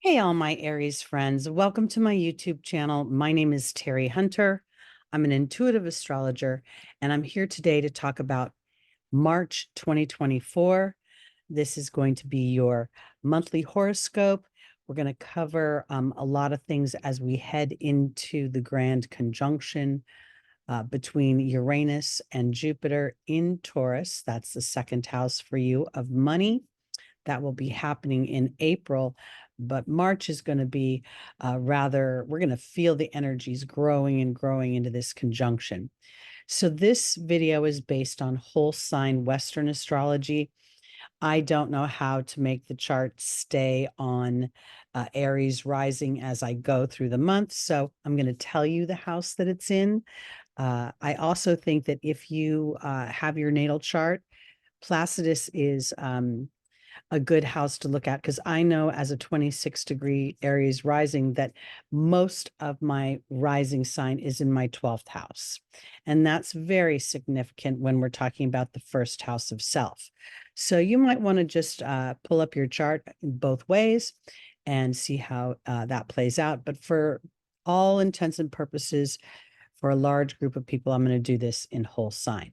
Hey, all my Aries friends. Welcome to my YouTube channel. My name is Teri Hunter. I'm an intuitive astrologer, and I'm here today to talk about March 2024. This is going to be your monthly horoscope. We're going to cover a lot of things as we head into the grand conjunction between Uranus and Jupiter in Taurus. That's the second house for you of money. That will be happening in April, but March is going to be we're going to feel the energies growing and growing into this conjunction. So this video is based on whole sign Western astrology. I don't know how to make the chart stay on Aries rising as I go through the month. So I'm going to tell you the house that it's in. I also think that if you have your natal chart, Placidus is a good house to look at, because I know as a 26-degree Aries rising that most of my rising sign is in my 12th house. And that's very significant when we're talking about the first house of self. So you might want to just pull up your chart in both ways and see how that plays out. But for all intents and purposes, for a large group of people, I'm going to do this in whole sign.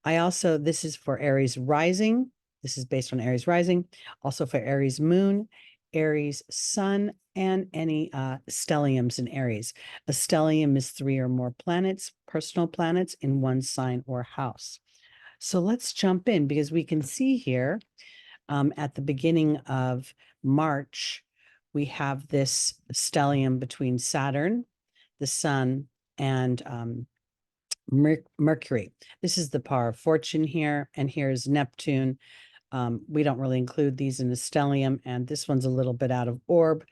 This is for Aries rising. This is based on Aries rising. Also for Aries moon, Aries sun, and any stelliums in Aries. A stellium is 3 or more planets, personal planets in one sign or house. So let's jump in, because we can see here at the beginning of March, we have this stellium between Saturn, the sun, and Mercury. This is the power of fortune here, and here's Neptune. We don't really include these in the stellium, and this one's a little bit out of orb.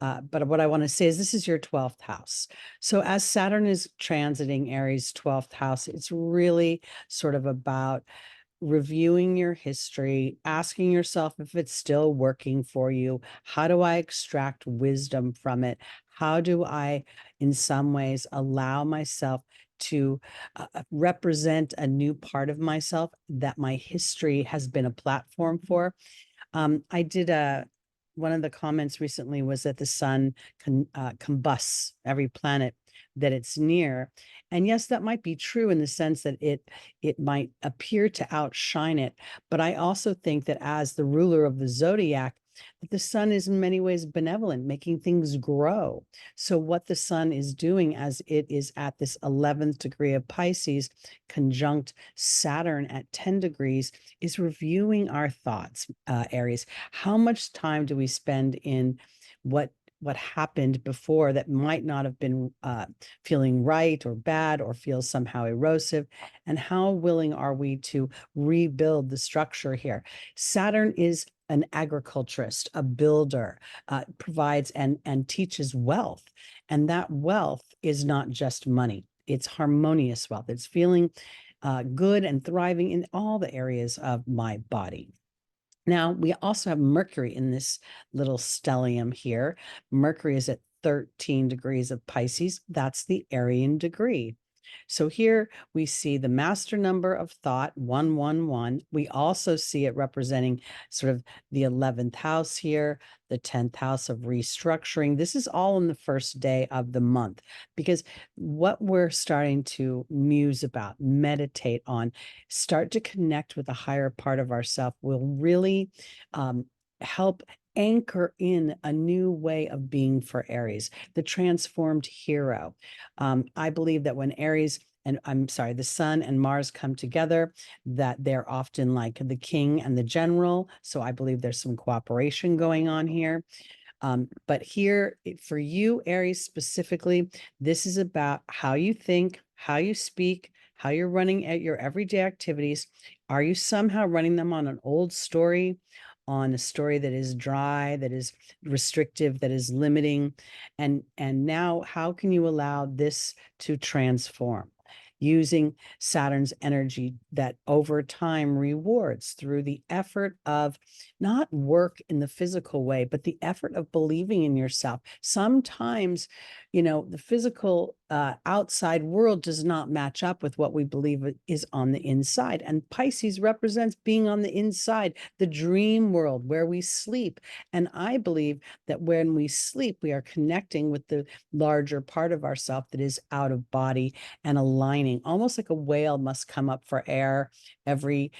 But what I want to say is this is your 12th house. So as Saturn is transiting Aries' 12th house, it's really sort of about reviewing your history, asking yourself if it's still working for you. How do I extract wisdom from it? How do I, in some ways, allow myself to represent a new part of myself that my history has been a platform for? I did one of the comments recently was that the sun combusts every planet that it's near. And yes, that might be true in the sense that it might appear to outshine it. But I also think that as the ruler of the zodiac, that the sun is in many ways benevolent, making things grow. So what the sun is doing as it is at this 11th degree of Pisces, conjunct Saturn at 10 degrees, is reviewing our thoughts, Aries. How much time do we spend in what happened before that might not have been feeling right or bad or feels somehow erosive? And how willing are we to rebuild the structure here? Saturn is an agriculturist, a builder, provides and teaches wealth. And that wealth is not just money. It's harmonious wealth. It's feeling good and thriving in all the areas of my body. Now, we also have Mercury in this little stellium here. Mercury is at 13 degrees of Pisces. That's the Aryan degree. So here we see the master number of thought, 111. We also see it representing sort of the 11th house here, the 10th house of restructuring. This is all in the first day of the month, because what we're starting to muse about, meditate on, start to connect with the higher part of ourself will really help anchor in a new way of being for Aries, the transformed hero. I believe that when the sun and Mars come together, that they're often like the king and the general. So I believe there's some cooperation going on here. But here for you, Aries specifically, this is about how you think, how you speak, how you're running at your everyday activities. Are you somehow running them on an old story, on a story that is dry, that is restrictive, that is limiting? And now how can you allow this to transform? Using Saturn's energy that over time rewards through the effort of not work in the physical way, but the effort of believing in yourself. Sometimes, the physical outside world does not match up with what we believe is on the inside. And Pisces represents being on the inside, the dream world where we sleep. And I believe that when we sleep, we are connecting with the larger part of ourself that is out of body and aligning, almost like a whale must come up for air every,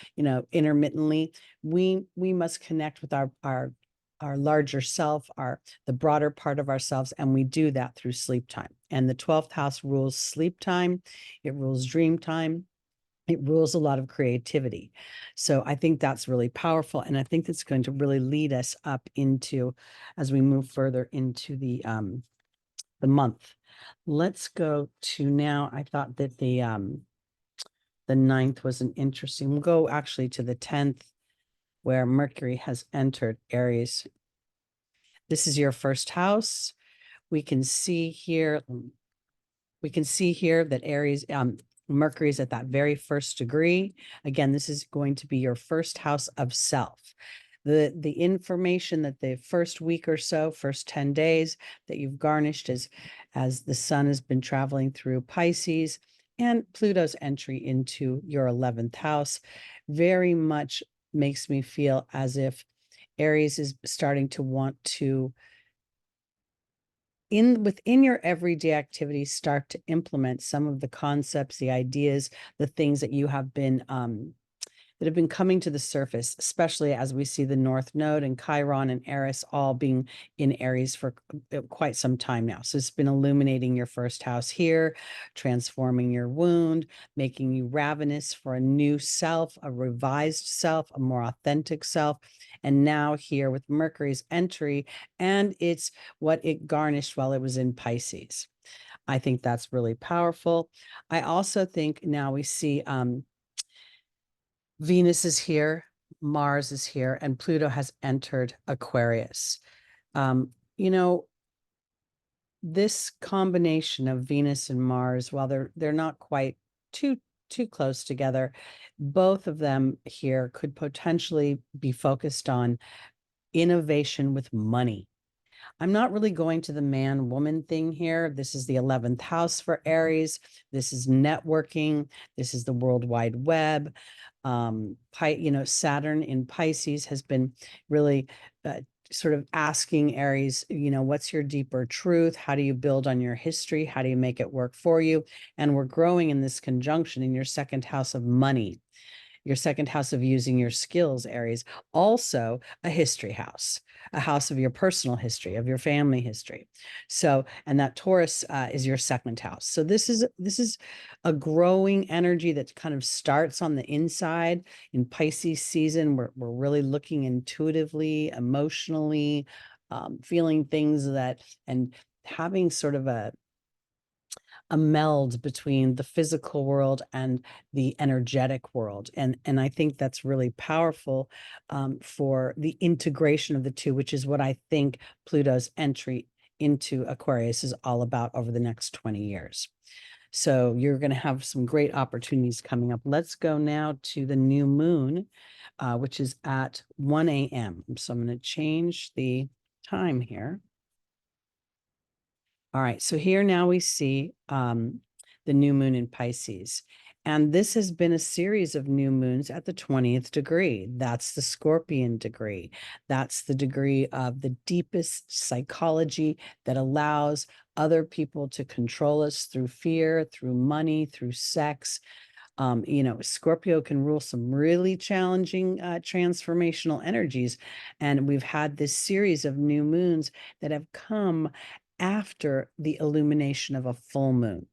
intermittently. We must connect with our larger self, the broader part of ourselves, and we do that through sleep time. And the 12th house rules sleep time, it rules dream time, it rules a lot of creativity. So I think that's really powerful, and I think that's going to really lead us up into, as we move further into the month. Let's go to now. I thought that the 9th was an interesting. We'll go actually to the 10th, where Mercury has entered Aries. This is your first house. We can see here that Aries, Mercury is at that very first degree. Again, this is going to be your first house of self. The information that the first week or so, first 10 days that you've garnished as the sun has been traveling through Pisces and Pluto's entry into your 11th house very much makes me feel as if Aries is starting to want to, within your everyday activities, start to implement some of the concepts, the ideas, the things that you have been that have been coming to the surface, especially as we see the North Node and Chiron and Eris all being in Aries for quite some time now. So it's been illuminating your first house here, transforming your wound, making you ravenous for a new self, a revised self, a more authentic self. And now here with Mercury's entry, and it's what it garnished while it was in Pisces. I think that's really powerful. I also think now we see Venus is here, Mars is here, and Pluto has entered Aquarius. This combination of Venus and Mars, while they're not quite too close together, both of them here could potentially be focused on innovation with money. I'm not really going to the man-woman thing here. This is the 11th house for Aries. This is networking. This is the World Wide Web. Saturn in Pisces has been really sort of asking Aries, what's your deeper truth? How do you build on your history? How do you make it work for you? And we're growing in this conjunction in your second house of money, your second house of using your skills, Aries, also a history house, a house of your personal history, of your family history. So, and that Taurus is your second house. So this is a growing energy that kind of starts on the inside. In Pisces season, we're really looking intuitively, emotionally, feeling things and having sort of a meld between the physical world and the energetic world. And I think that's really powerful for the integration of the two, which is what I think Pluto's entry into Aquarius is all about over the next 20 years. So you're going to have some great opportunities coming up. Let's go now to the new moon, which is at 1 a.m. So I'm going to change the time here. All right, so here now we see the new moon in Pisces. And this has been a series of new moons at the 20th degree. That's the Scorpion degree. That's the degree of the deepest psychology that allows other people to control us through fear, through money, through sex. Scorpio can rule some really challenging transformational energies. And we've had this series of new moons that have come after the illumination of a full moon.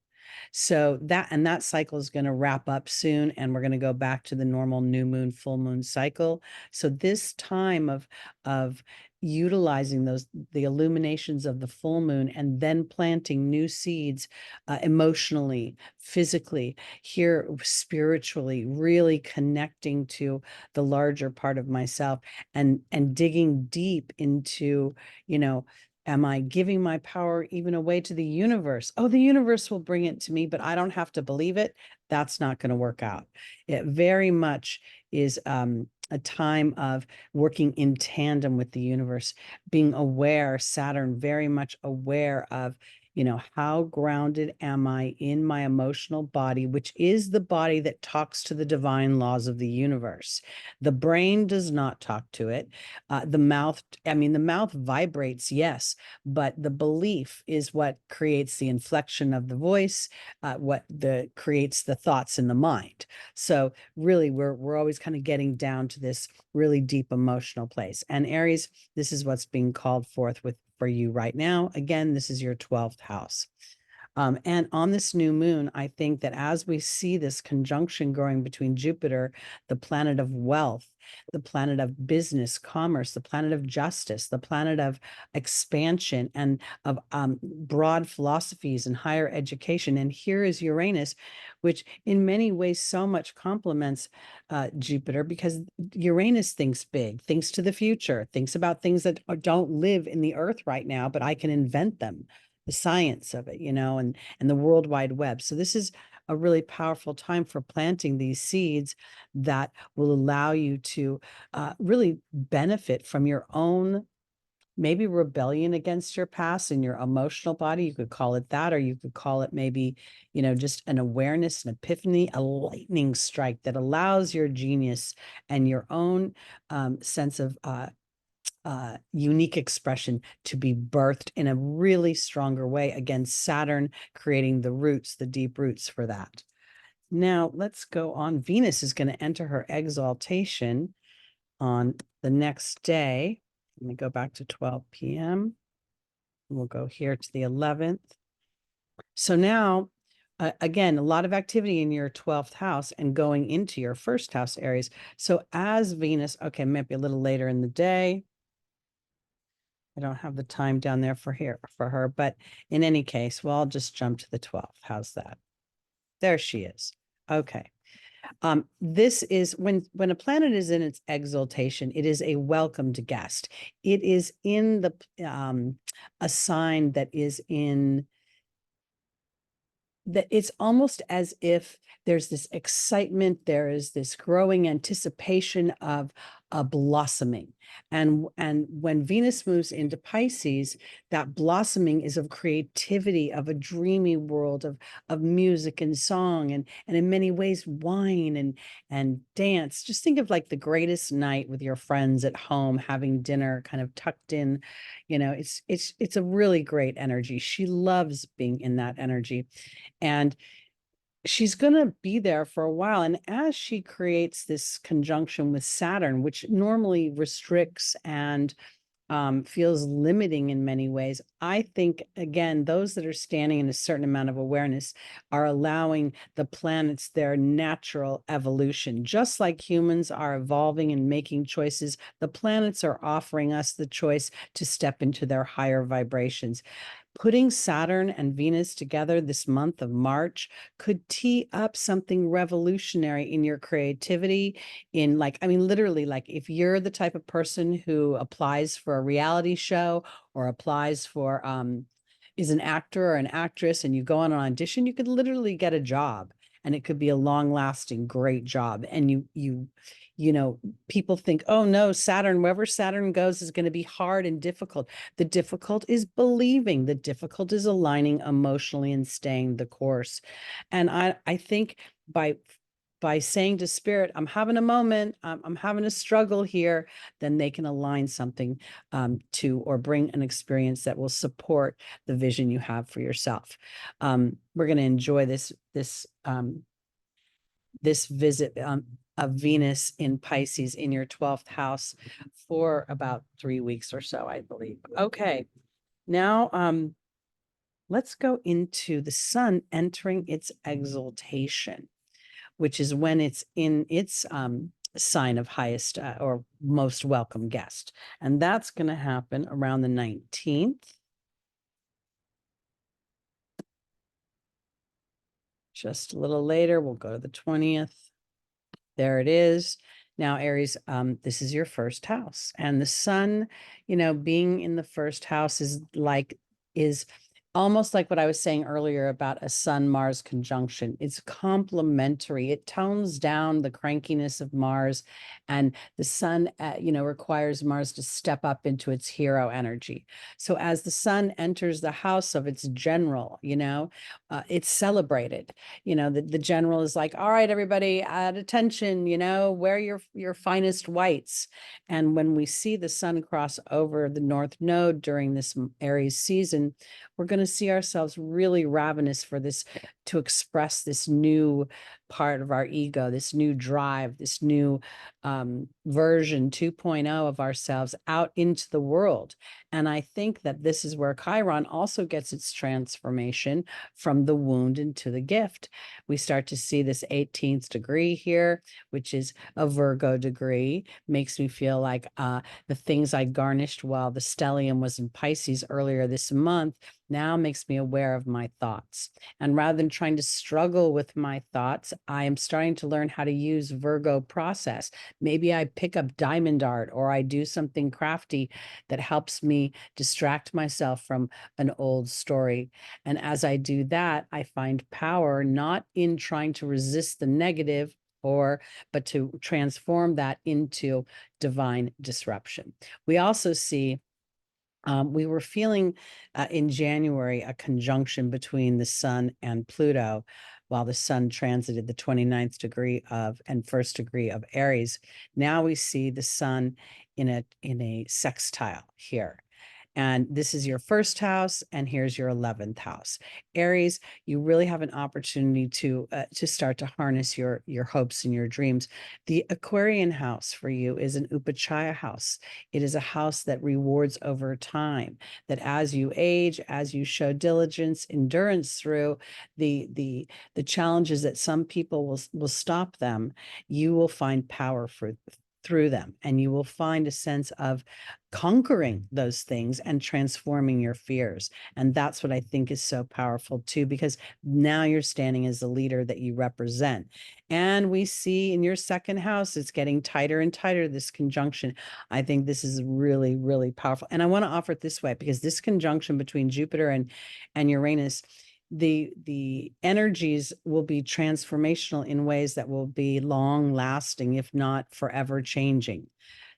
So that cycle is going to wrap up soon, and we're going to go back to the normal new moon, full moon cycle. So this time of utilizing the illuminations of the full moon and then planting new seeds emotionally, physically, here spiritually, really connecting to the larger part of myself and digging deep into, am I giving my power even away to the universe? Oh, the universe will bring it to me, but I don't have to believe it. That's not going to work out. It very much is a time of working in tandem with the universe, being aware, Saturn very much aware of You know, how grounded am I in my emotional body, which is the body that talks to the divine laws of the universe. The brain does not talk to it. The mouth, I mean, the mouth vibrates, yes, but the belief is what creates the inflection of the voice, creates the thoughts in the mind. So really, we're always kind of getting down to this really deep emotional place. And Aries, this is what's being called forth for you right now. Again, this is your 12th house. And on this new moon, I think that as we see this conjunction growing between Jupiter, the planet of wealth, the planet of business, commerce, the planet of justice, the planet of expansion and of broad philosophies and higher education. And here is Uranus, which in many ways so much complements Jupiter, because Uranus thinks big, thinks to the future, thinks about things that don't live in the earth right now, but I can invent them, the science of it, and the World Wide Web. So this is a really powerful time for planting these seeds that will allow you to really benefit from your own maybe rebellion against your past and your emotional body. You could call it that, or you could call it maybe, just an awareness, an epiphany, a lightning strike that allows your genius and your own sense of unique expression to be birthed in a really stronger way. Again, Saturn creating the roots, the deep roots for that. Now let's go on. Venus is going to enter her exaltation on the next day. Let me go back to 12 p.m. We'll go here to the 11th. So now, again, a lot of activity in your 12th house and going into your first house, Aries. So as Venus, okay, maybe a little later in the day, I don't have the time down there for her, but in any case, well, I'll just jump to the 12th. How's that? There she is. Okay. This is when a planet is in its exaltation, it is a welcomed guest. It is in the a sign that is in that it's almost as if there's this excitement, there is this growing anticipation of a blossoming. And when Venus moves into Pisces, that blossoming is of creativity, of a dreamy world of music and song, and in many ways wine and dance. Just think of like the greatest night with your friends at home, having dinner kind of tucked in. It's a really great energy. She loves being in that energy. And she's going to be there for a while. And as she creates this conjunction with Saturn, which normally restricts and feels limiting in many ways, I think, again, those that are standing in a certain amount of awareness are allowing the planets their natural evolution. Just like humans are evolving and making choices, the planets are offering us the choice to step into their higher vibrations. Putting Saturn and Venus together this month of March could tee up something revolutionary in your creativity. Literally, like if you're the type of person who applies for a reality show or applies for, is an actor or an actress, and you go on an audition, you could literally get a job, and it could be a long-lasting, great job. And people think, oh no, Saturn, wherever Saturn goes is going to be hard and difficult. The difficult is believing. The difficult is aligning emotionally and staying the course. And I think by saying to spirit, I'm having a moment, I'm having a struggle here, then they can align something or bring an experience that will support the vision you have for yourself. We're going to enjoy this visit of Venus in Pisces in your 12th house for about 3 weeks or so, I believe. Okay, now let's go into the sun entering its exaltation, which is when it's in its sign of highest or most welcome guest. And that's going to happen around the 19th. Just a little later, we'll go to the 20th. There it is. Now, Aries, this is your first house, and the sun, being in the first house is almost like what I was saying earlier about a Sun-Mars conjunction. It's complementary. It tones down the crankiness of Mars, and the Sun, requires Mars to step up into its hero energy. So as the Sun enters the house of its general, it's celebrated. The general is like, all right, everybody, at attention, wear your finest whites. And when we see the Sun cross over the North Node during this Aries season, we're going to see ourselves really ravenous for this, to express this new part of our ego, this new drive, this new version 2.0 of ourselves out into the world. And I think that this is where Chiron also gets its transformation from the wound into the gift. We start to see this 18th degree here, which is a Virgo degree. Makes me feel like the things I garnished while the stellium was in Pisces earlier this month now makes me aware of my thoughts. And rather than trying to struggle with my thoughts, I am starting to learn how to use Virgo process. Maybe I pick up diamond art, or I do something crafty that helps me distract myself from an old story. And as I do that, I find power not in trying to resist the negative, but to transform that into divine disruption. We also see we were feeling in January a conjunction between the Sun and Pluto, while the Sun transited the 29th degree of and first degree of Aries. Now we see the Sun in a sextile here. And this is your first house, and here's your 11th house. Aries, you really have an opportunity to start to harness your hopes and your dreams. The Aquarian house for you is an Upachaya house. It is a house that rewards over time, that as you age, as you show diligence, endurance through the challenges that some people will stop them, you will find power through them, and you will find a sense of conquering those things and transforming your fears. And that's what I think is so powerful too, because now you're standing as the leader that you represent. And we see in your second house, it's getting tighter and tighter, this conjunction. I think this is really, really powerful. And I want to offer it this way, because this conjunction between Jupiter and Uranus, the energies will be transformational in ways that will be long lasting, if not forever changing.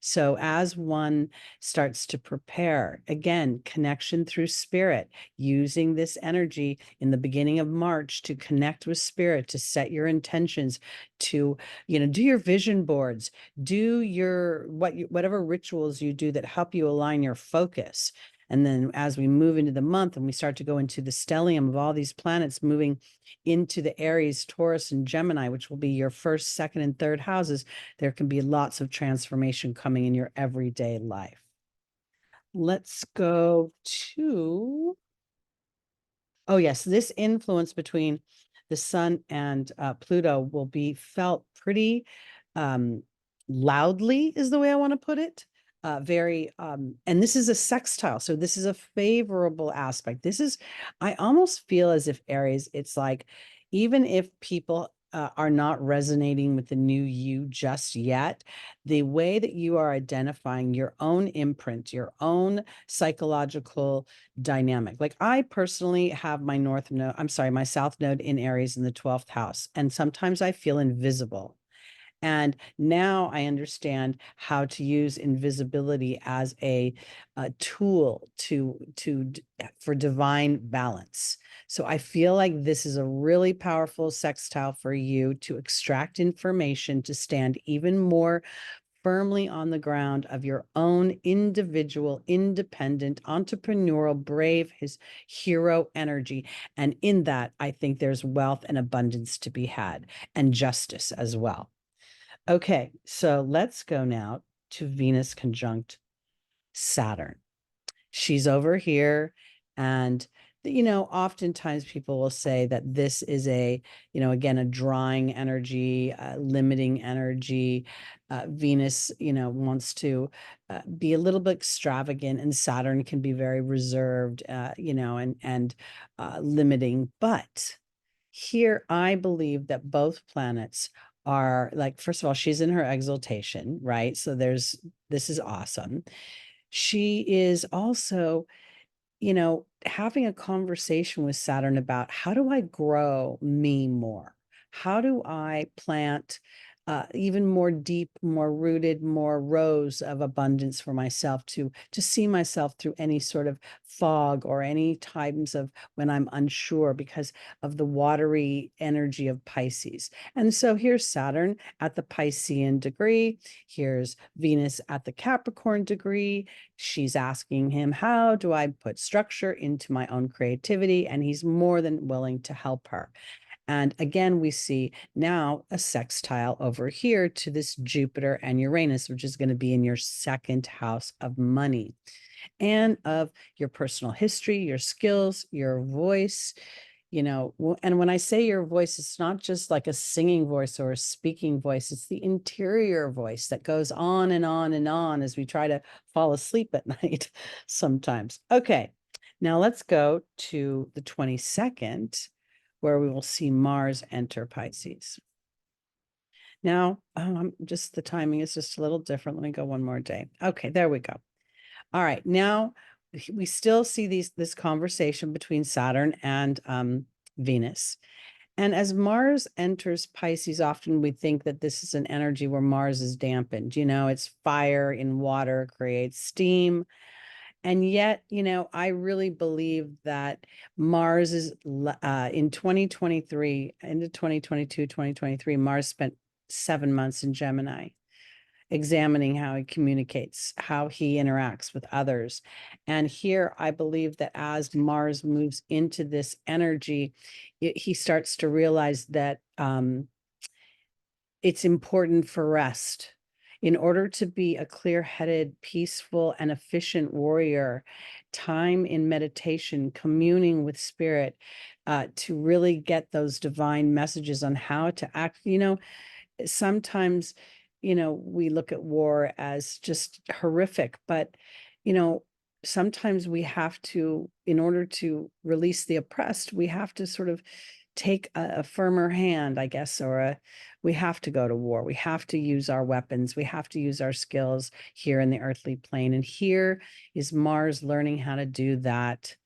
So as one starts to prepare, again, connection through spirit, using this energy in the beginning of March to connect with spirit, to set your intentions, to, do your vision boards, do whatever rituals you do that help you align your focus. And then as we move into the month and we start to go into the stellium of all these planets moving into the Aries, Taurus, and Gemini, which will be your first, second, and third houses, there can be lots of transformation coming in your everyday life. Let's go to, oh yes, this influence between the Sun and Pluto will be felt pretty loudly, is the way I want to put it. And this is a sextile, so this is a favorable aspect. I almost feel as if Aries, it's like, even if people are not resonating with the new you just yet, the way that you are identifying your own imprint, your own psychological dynamic. Like I personally have my my South Node in Aries in the 12th house, and sometimes I feel invisible. And now I understand how to use invisibility as a tool for divine balance. So I feel like this is a really powerful sextile for you to extract information, to stand even more firmly on the ground of your own individual, independent, entrepreneurial, brave, his hero energy. And in that, I think there's wealth and abundance to be had, and justice as well. Okay, so let's go now to Venus conjunct Saturn. She's over here, and oftentimes people will say that this is again, a drawing energy, limiting energy. Venus, wants to be a little bit extravagant, and Saturn can be very reserved, and limiting. But here, I believe that both planets are like, first of all, she's in her exaltation, right? So this is awesome. She is also having a conversation with Saturn about how do I grow me more? How do I plant even more deep, more rooted, more rows of abundance for myself to see myself through any sort of fog or any times of when I'm unsure because of the watery energy of Pisces. And so here's Saturn at the Piscean degree. Here's Venus at the Capricorn degree. She's asking him, how do I put structure into my own creativity? And he's more than willing to help her. And again, we see now a sextile over here to this Jupiter and Uranus, which is going to be in your second house of money and of your personal history, your skills, your voice. And when I say your voice, it's not just like a singing voice or a speaking voice. It's the interior voice that goes on and on and on as we try to fall asleep at night sometimes. Okay, now let's go to the 22nd, where we will see Mars enter Pisces. Now, just the timing is just a little different. Let me go one more day. Okay, there we go. All right, now we still see this conversation between Saturn and Venus. And as Mars enters Pisces, often we think that this is an energy where Mars is dampened. It's fire in water, creates steam. And yet, I really believe that Mars is in 2023, into 2022, 2023, Mars spent 7 months in Gemini, examining how he communicates, how he interacts with others. And here, I believe that as Mars moves into this energy, he starts to realize that it's important for rest. In order to be a clear-headed, peaceful, and efficient warrior, time in meditation, communing with spirit, to really get those divine messages on how to act. Sometimes, we look at war as just horrific, but, sometimes we have to, in order to release the oppressed, we have to sort of take a firmer hand, I guess, we have to go to war. We have to use our weapons. We have to use our skills here in the earthly plane. And here is Mars learning how to do that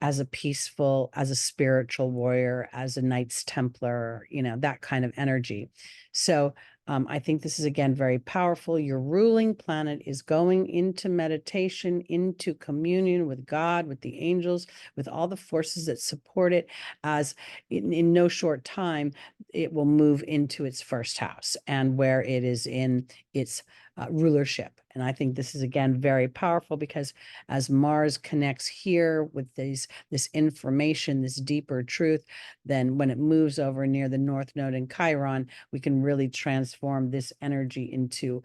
as a peaceful, as a spiritual warrior, as a Knights Templar, that kind of energy. So I think this is, again, very powerful. Your ruling planet is going into meditation, into communion with God, with the angels, with all the forces that support it. As in no short time, it will move into its first house and where it is in its rulership. And I think this is, again, very powerful because as Mars connects here with this information, this deeper truth, then when it moves over near the North Node in Chiron, we can really transform this energy into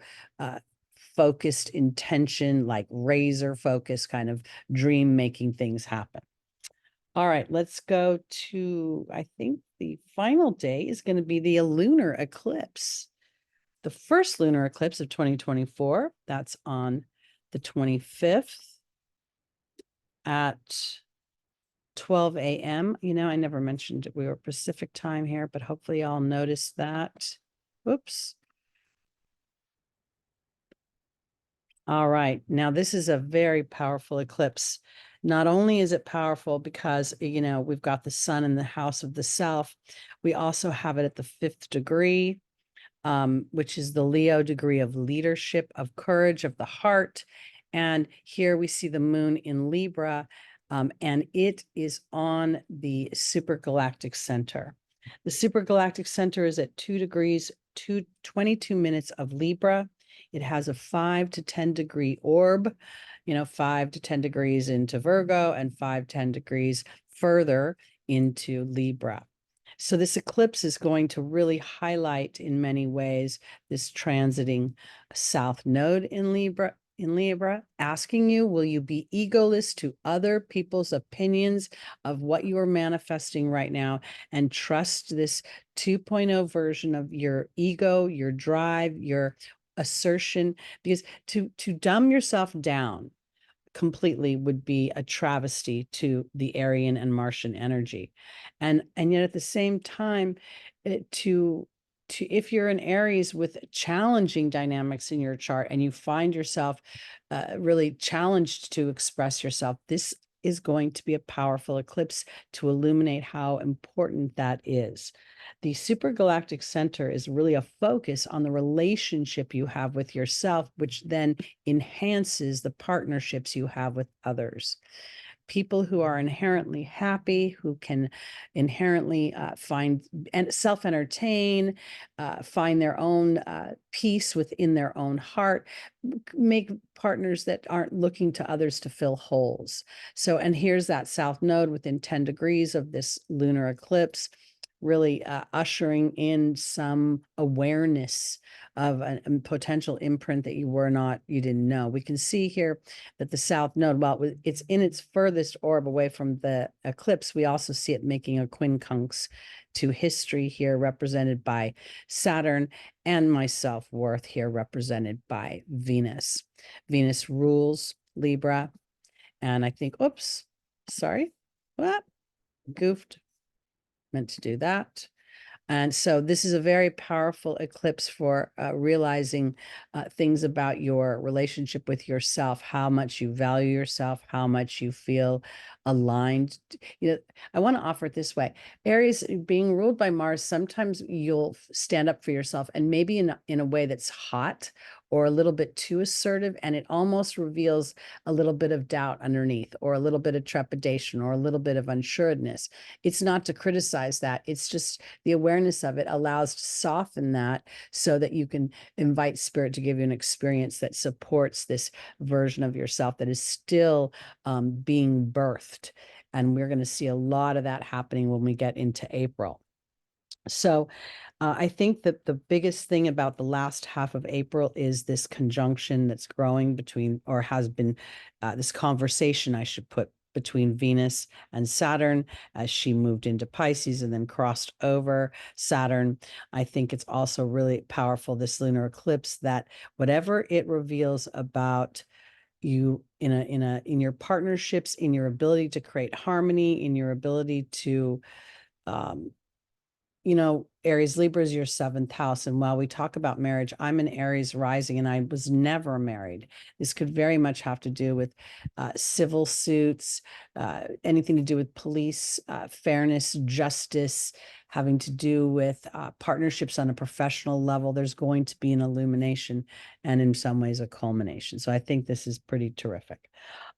focused intention, like razor focus, kind of dream making things happen. All right, let's go to, I think the final day is going to be the lunar eclipse. The first lunar eclipse of 2024, that's on the 25th at 12 a.m. I never mentioned we were Pacific time here, but hopefully y'all noticed that. Whoops. All right. Now, this is a very powerful eclipse. Not only is it powerful because, we've got the sun in the house of the self, we also have it at the 5th degree, which is the Leo degree of leadership, of courage, of the heart. And here we see the moon in Libra, and it is on the supergalactic center. The supergalactic center is at 2 degrees, 22 minutes of Libra. It has a 5 to 10 degree orb, 5 to 10 degrees into Virgo and 5, 10 degrees further into Libra. So this eclipse is going to really highlight in many ways this transiting South Node in Libra, asking you, will you be egoless to other people's opinions of what you are manifesting right now and trust this 2.0 version of your ego, your drive, your assertion? Because to dumb yourself down completely would be a travesty to the Aryan and Martian energy. And yet at the same time, if you're an Aries with challenging dynamics in your chart and you find yourself really challenged to express yourself, this is going to be a powerful eclipse to illuminate how important that is. The supergalactic center is really a focus on the relationship you have with yourself, which then enhances the partnerships you have with others. People who are inherently happy, who can inherently find and self-entertain, find their own peace within their own heart, make partners that aren't looking to others to fill holes. So, and here's that south node within 10 degrees of this lunar eclipse, really ushering in some awareness of a potential imprint that you didn't know. We can see here that the south node, while it's in its furthest orb away from the eclipse, we also see it making a quincunx to history here, represented by Saturn, and my self-worth here, represented by Venus. Venus rules Libra, and I think, oops, sorry, what? Goofed. Meant to do that. And so this is a very powerful eclipse for realizing things about your relationship with yourself, how much you value yourself, how much you feel aligned. You know, I want to offer it this way. Aries, being ruled by Mars, sometimes you'll stand up for yourself, and maybe in a way that's hot or a little bit too assertive, and it almost reveals a little bit of doubt underneath, or a little bit of trepidation, or a little bit of unsureness. It's not to criticize that. It's just the awareness of it allows to soften that, so that you can invite spirit to give you an experience that supports this version of yourself that is still being birthed. And we're going to see a lot of that happening when we get into April. So I think that the biggest thing about the last half of April is this conjunction that's growing between, or has been, this conversation, I should put, between Venus and Saturn as she moved into Pisces and then crossed over Saturn. I think it's also really powerful, this lunar eclipse, that whatever it reveals about you in your partnerships, in your ability to create harmony, in your ability to Aries, Libra is your 7th house. And while we talk about marriage, I'm an Aries rising and I was never married. This could very much have to do with civil suits, anything to do with police, fairness, justice, having to do with partnerships on a professional level. There's going to be an illumination and in some ways a culmination. So I think this is pretty terrific.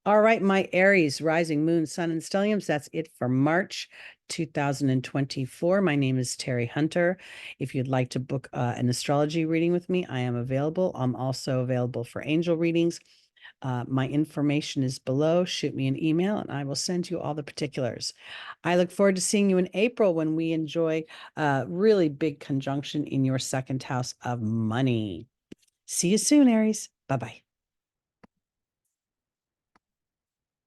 All right, my Aries, rising, moon, sun, and stelliums, that's it for March 2024. My name is Teri Hunter. If you'd like to book an astrology reading with me, I am available. I'm also available for angel readings. My information is below. Shoot me an email and I will send you all the particulars. I look forward to seeing you in April when we enjoy a really big conjunction in your 2nd house of money. See you soon, Aries. Bye-bye.